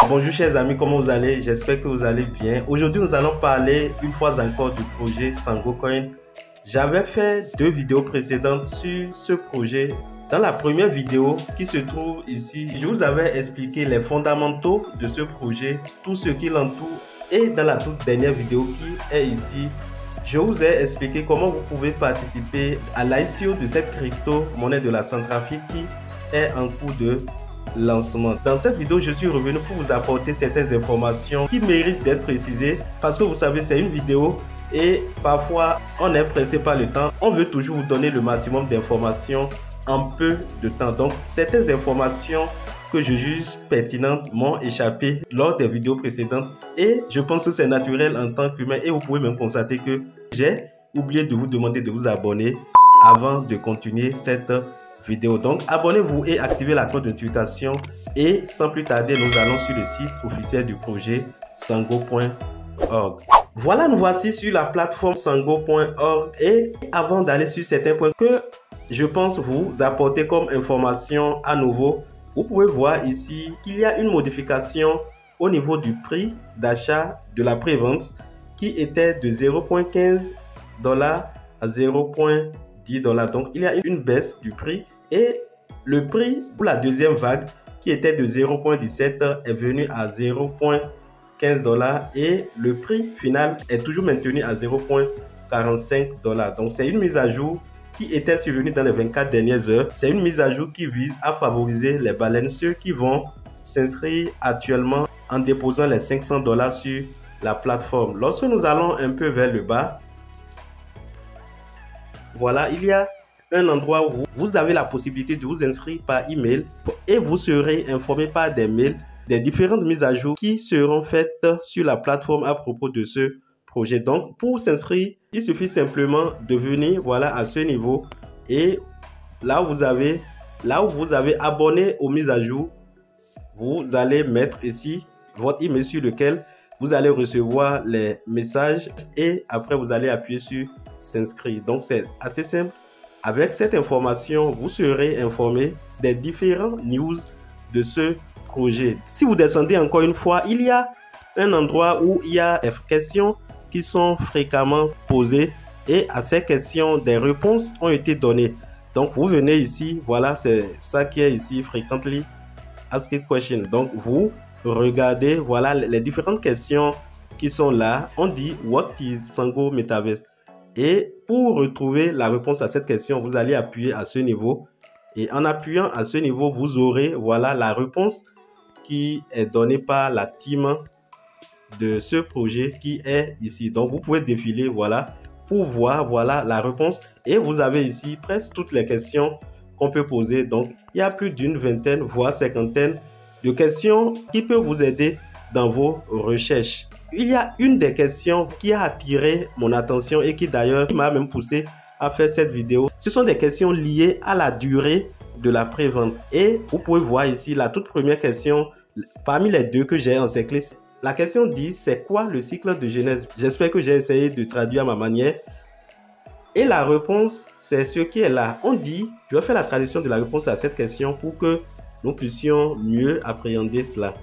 Bonjour chers amis, comment vous allez? J'espère que vous allez bien. Aujourd'hui nous allons parler une fois encore du projet SangoCoin. J'avais fait 2 vidéos précédentes sur ce projet. Dans la première vidéo qui se trouve ici, je vous avais expliqué les fondamentaux de ce projet, tout ce qui l'entoure. Et dans la toute dernière vidéo qui est ici, je vous ai expliqué comment vous pouvez participer à l'ICO de cette crypto-monnaie de la Centrafrique qui est en cours de lancement. Dans cette vidéo, je suis revenu pour vous apporter certaines informations qui méritent d'être précisées parce que vous savez, c'est une vidéo et parfois on est pressé par le temps. On veut toujours vous donner le maximum d'informations en peu de temps. Donc, certaines informations que je juge pertinentes m'ont échappé lors des vidéos précédentes et je pense que c'est naturel en tant qu'humain et vous pouvez même constater que j'ai oublié de vous demander de vous abonner avant de continuer cette vidéo. Donc abonnez-vous et activez la cloche de notification et sans plus tarder nous allons sur le site officiel du projet sango.org. Voilà, nous voici sur la plateforme sango.org et avant d'aller sur certains points que je pense vous apporter comme information à nouveau, vous pouvez voir ici qu'il y a une modification au niveau du prix d'achat de la prévente qui était de 0.15 $ à 0.10 $. Donc il y a une baisse du prix et le prix pour la deuxième vague qui était de 0.17 est venu à 0.15 $ et le prix final est toujours maintenu à 0.45 $. Donc c'est une mise à jour qui était survenue dans les 24 dernières heures. C'est une mise à jour qui vise à favoriser les baleines, ceux qui vont s'inscrire actuellement en déposant les 500 $ sur la plateforme. Lorsque nous allons un peu vers le bas, voilà, il y a un endroit où vous avez la possibilité de vous inscrire par email et vous serez informé par des mails des différentes mises à jour qui seront faites sur la plateforme à propos de ce projet. Donc pour s'inscrire, il suffit simplement de venir voilà à ce niveau et là où vous avez abonné aux mises à jour, vous allez mettre ici votre email sur lequel vous allez recevoir les messages et après vous allez appuyer sur s'inscrire. Donc c'est assez simple. Avec cette information, vous serez informé des différents news de ce projet. Si vous descendez encore une fois, il y a un endroit où il y a des questions qui sont fréquemment posées et à ces questions, des réponses ont été données. Donc vous venez ici, voilà, c'est ça qui est ici, frequently asked question. Donc vous regardez, voilà les différentes questions qui sont là. On dit what is Sango Metaverse? Et pour retrouver la réponse à cette question, vous allez appuyer à ce niveau. Et en appuyant à ce niveau, vous aurez voilà la réponse qui est donnée par la team de ce projet qui est ici. Donc vous pouvez défiler voilà pour voir voilà la réponse. Et vous avez ici presque toutes les questions qu'on peut poser. Donc il y a plus d'une vingtaine voire cinquantaine de questions qui peuvent vous aider dans vos recherches. Il y a une des questions qui a attiré mon attention et qui d'ailleurs m'a même poussé à faire cette vidéo. Ce sont des questions liées à la durée de la prévente. Et vous pouvez voir ici la toute première question parmi les 2 que j'ai encerclées. La question dit c'est quoi le cycle de genèse? J'espère que j'ai essayé de traduire à ma manière. Et la réponse c'est ce qui est là. On dit, je vais faire la traduction de la réponse à cette question pour que nous puissions mieux appréhender cela.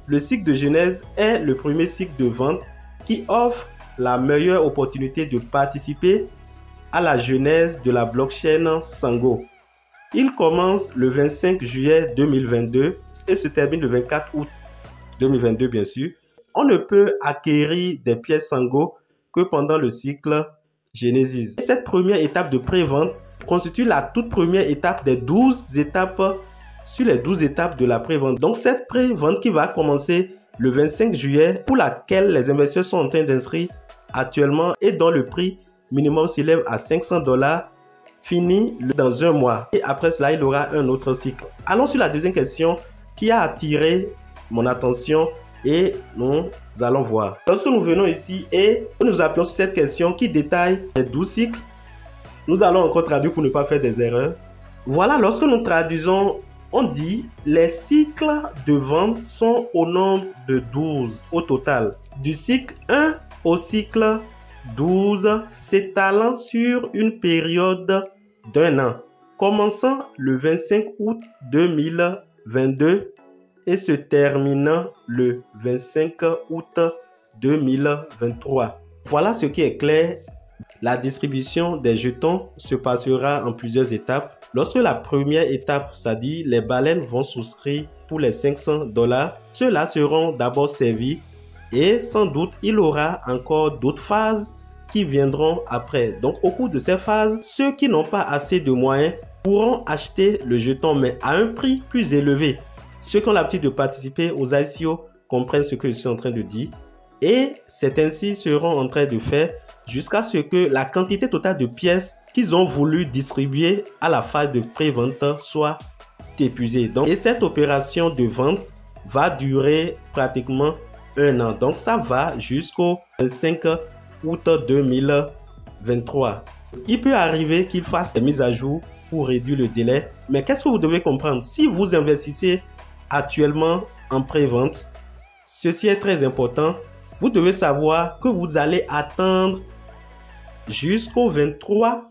Le cycle de genèse est le premier cycle de vente qui offre la meilleure opportunité de participer à la genèse de la blockchain Sango. Il commence le 25 juillet 2022 et se termine le 24 août 2022 bien sûr. On ne peut acquérir des pièces Sango que pendant le cycle Genesis. Cette première étape de pré-vente constitue la toute première étape des 12 étapes sur les 12 étapes de la pré-vente. Donc cette pré-vente qui va commencer le 25 juillet pour laquelle les investisseurs sont en train d'inscrire actuellement et dont le prix minimum s'élève à 500 $, finit dans 1 mois. Et après cela, il y aura un autre cycle. Allons sur la deuxième question qui a attiré mon attention et nous allons voir. Lorsque nous venons ici et nous appuyons sur cette question qui détaille les 12 cycles, nous allons encore traduire pour ne pas faire des erreurs. Voilà, lorsque nous traduisons, on dit les cycles de vente sont au nombre de 12 au total. Du cycle 1 au cycle 12 s'étalant sur une période d'1 an. commençant le 25 août 2022 et se terminant le 25 août 2023. Voilà ce qui est clair. La distribution des jetons se passera en plusieurs étapes. Lorsque la première étape, c'est-à-dire les baleines vont souscrire pour les $500, ceux-là seront d'abord servis et sans doute il y aura encore d'autres phases qui viendront après. Donc au cours de ces phases, ceux qui n'ont pas assez de moyens pourront acheter le jeton mais à un prix plus élevé. Ceux qui ont l'habitude de participer aux ICO comprennent ce que je suis en train de dire et c'est ainsi seront en train de faire jusqu'à ce que la quantité totale de pièces qu'ils ont voulu distribuer à la phase de pré-vente soit épuisée. Donc, et cette opération de vente va durer pratiquement un an. Donc ça va jusqu'au 25 août 2023. Il peut arriver qu'il fasse des mises à jour pour réduire le délai. Mais qu'est-ce que vous devez comprendre? Si vous investissez actuellement en pré-vente, ceci est très important. Vous devez savoir que vous allez attendre jusqu'au 23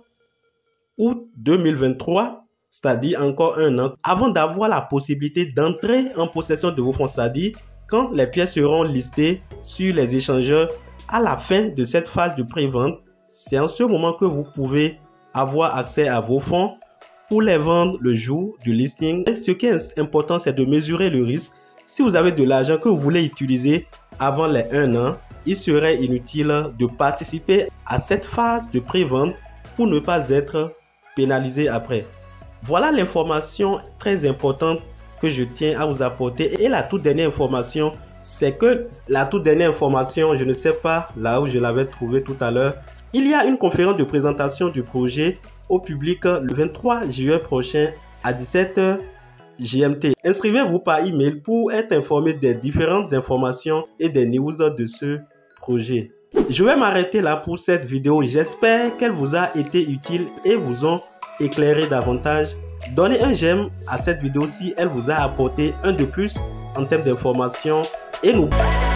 août 2023, c'est-à-dire encore un an, avant d'avoir la possibilité d'entrer en possession de vos fonds. C'est-à-dire quand les pièces seront listées sur les échangeurs à la fin de cette phase de pré-vente, c'est en ce moment que vous pouvez avoir accès à vos fonds pour les vendre le jour du listing. Et ce qui est important, c'est de mesurer le risque. Si vous avez de l'argent que vous voulez utiliser avant les 1 an, il serait inutile de participer à cette phase de pré-vente pour ne pas être pénalisé après. Voilà l'information très importante que je tiens à vous apporter. Et la toute dernière information, c'est que je ne sais pas là où je l'avais trouvé tout à l'heure. Il y a une conférence de présentation du projet au public le 23 juillet prochain à 17h GMT. Inscrivez-vous par email pour être informé des différentes informations et des news de ce projet. Je vais m'arrêter là pour cette vidéo. J'espère qu'elle vous a été utile et vous ont éclairé davantage. Donnez un j'aime à cette vidéo si elle vous a apporté un de plus en termes d'informations et n'oubliez